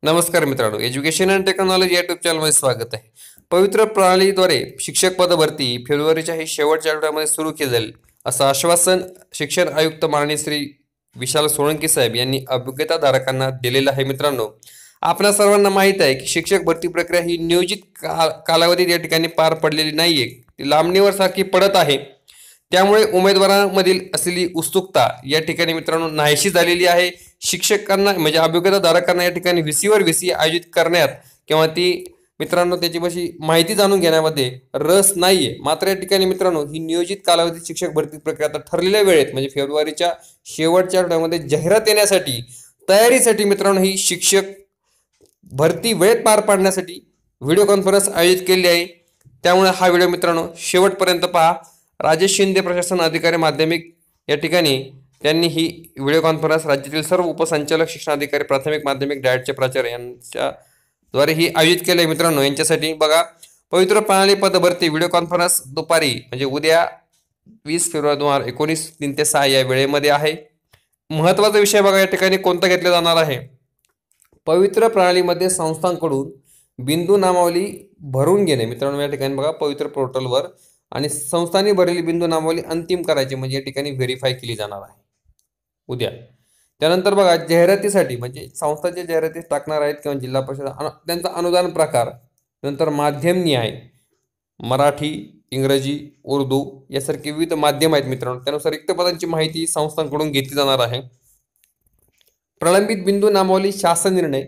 नमस्कार मित्रांनो, education and technology YouTube चॅनलमध्ये स्वागत आहे. पवित्र प्रणालीद्वारे शिक्षक पद भरती फेब्रुवारीच्या हे शेवटच्या आठवड्यामध्ये सुरू केली जाईल असं आश्वासन शिक्षण आयुक्त माननीय श्री विशाल सोळंकी साहेब यांनी अभिज्ञताधारकांना दिलेलं आहे. मित्रांनो, आपल्या सर्वांना माहीत आहे की शिक्षक भरती प्रक्रिया ही नियोजित कालावधीत या ठिकाणी पार पडलेली नाहीये, ती लांबणीवर सारखी पडत आहे. त्यामुळे उमेदवारांमधील असलेली उत्सुकता या ठिकाणी मित्रांनो नाहीशी झालेली आहे. शिक्षकांना म्हणजे अभिज्ञताधारकांना या ठिकाणी व्हीसीवर व्हीसी आयोजित करण्यात किंवा ती मित्रांनो त्याची माहिती जाणून घेण्यामध्ये रस नाहीये. मात्र या ठिकाणी मित्रांनो ही नियोजित कालावधीत शिक्षक भरती प्रक्रिया आता ठरलेल्या वेळेत म्हणजे फेब्रुवारीच्या शेवटच्या आठवड्यामध्ये जाहिरात येण्यासाठी तयारीसाठी मित्रांनो ही शिक्षक भरती वेळेत पार पाडण्यासाठी व्हिडिओ कॉन्फरन्स आयोजित केली आहे. त्यामुळे हा व्हिडिओ मित्रांनो शेवटपर्यंत पहा. राजेश शिंदे प्रशासन अधिकारी माध्यमिक या ठिकाणी त्यांनी ही व्हिडिओ कॉन्फरन्स राज्यातील सर्व उपसंचालक शिक्षणाधिकारी प्राथमिक माध्यमिक डाएटचे प्राचार्य यांच्याद्वारे ही आयोजित केली आहे. मित्रांनो, यांच्यासाठी बघा पवित्र प्रणाली पद भरती व्हिडिओ कॉन्फरन्स दुपारी म्हणजे उद्या 20 फेब्रुवारी 2019 3 ते 6 या वेळेमध्ये आहे. महत्त्वाचा विषय बघा या ठिकाणी कोणता घेतला जाणार आहे. पवित्र प्रणालीमध्ये संस्थांकडून बिंदू नामावली भरून घेणे. मित्रांनो, या ठिकाणी बघा पवित्र पोर्टलवर आणि संस्थांनी भरलेली बिंदू नामावली अंतिम करायची म्हणजे या ठिकाणी व्हेरीफाय केली जाणार आहे उद्या. त्यानंतर बघा जाहिरातीसाठी म्हणजे संस्थांच्या जाहिराती टाकणार आहेत किंवा जिल्हा परिषद त्यांचा अनुदान प्रकार, नंतर माध्यम न्याय मराठी, इंग्रजी, उर्दू यासारखे विविध माध्यम आहेत. मित्रांनो, त्यानुसार रिक्त पदांची माहिती संस्थांकडून घेतली जाणार आहे. प्रलंबित बिंदू नामावली शासन निर्णय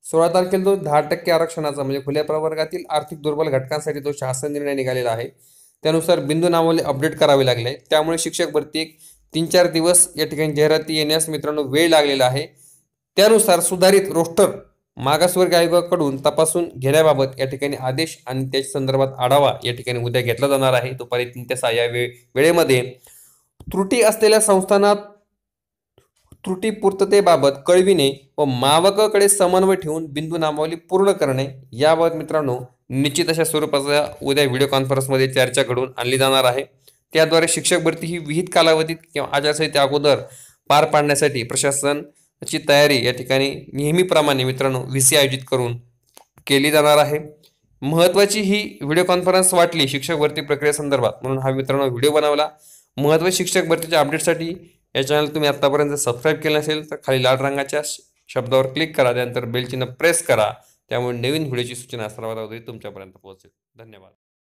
16 तारखेला जो 10% आरक्षणाचा म्हणजे खुल्या प्रवर्गातील आर्थिक दुर्बल घटकांसाठी तो शासन निर्णय निघालेला आहे. त्यानुसार बिंदू नामावली अपडेट करावी लागले. त्यामुळे शिक्षक भरती 3-4 दिवस या ठिकाणी जाहिराती येण्यास मित्रांनो वेळ लागलेला आहे. त्यानुसार सुधारित रोस्टर मागासवर्ग आयोगाकडून तपासून घेण्याबाबत या ठिकाणी आदेश आणि त्याच्या संदर्भात आढावा या ठिकाणी उद्या घेतला जाणार आहे. दुपारी 3 ते 6 या वेळेमध्ये त्रुटी असलेल्या संस्थांना त्रुटी पूर्ततेबाबत कळविणे व मावककडे समन्वय ठेवून बिंदू नामावली पूर्ण करणे याबाबत मित्रांनो निश्चित अशा स्वरूपाचा उद्या व्हिडिओ कॉन्फरन्समध्ये चर्चा घडून आणली जाणार आहे. त्याद्वारे शिक्षक भरती ही विहित कालावधीत किंवा आचारसंहिते अगोदर पार पाडण्यासाठी प्रशासनाची तयारी या ठिकाणी नेहमीप्रमाणे मित्रांनो व्हीसी आयोजित करून केली जाणार आहे. महत्त्वाची ही व्हिडिओ कॉन्फरन्स वाटली शिक्षक भरती प्रक्रियेसंदर्भात म्हणून हा मित्रांनो व्हिडिओ बनवला. महत्त्वाची शिक्षक भरतीच्या अपडेटसाठी या चॅनल तुम्ही आतापर्यंत सबस्क्राईब केलं नसेल तर खाली लाल रंगाच्या शब्दावर क्लिक करा, त्यानंतर बेल चिन्ह प्रेस करा. त्यामुळे नवीन व्हिडिओची सूचना सर्वात अगोदर तुमच्यापर्यंत पोहोचेल. धन्यवाद.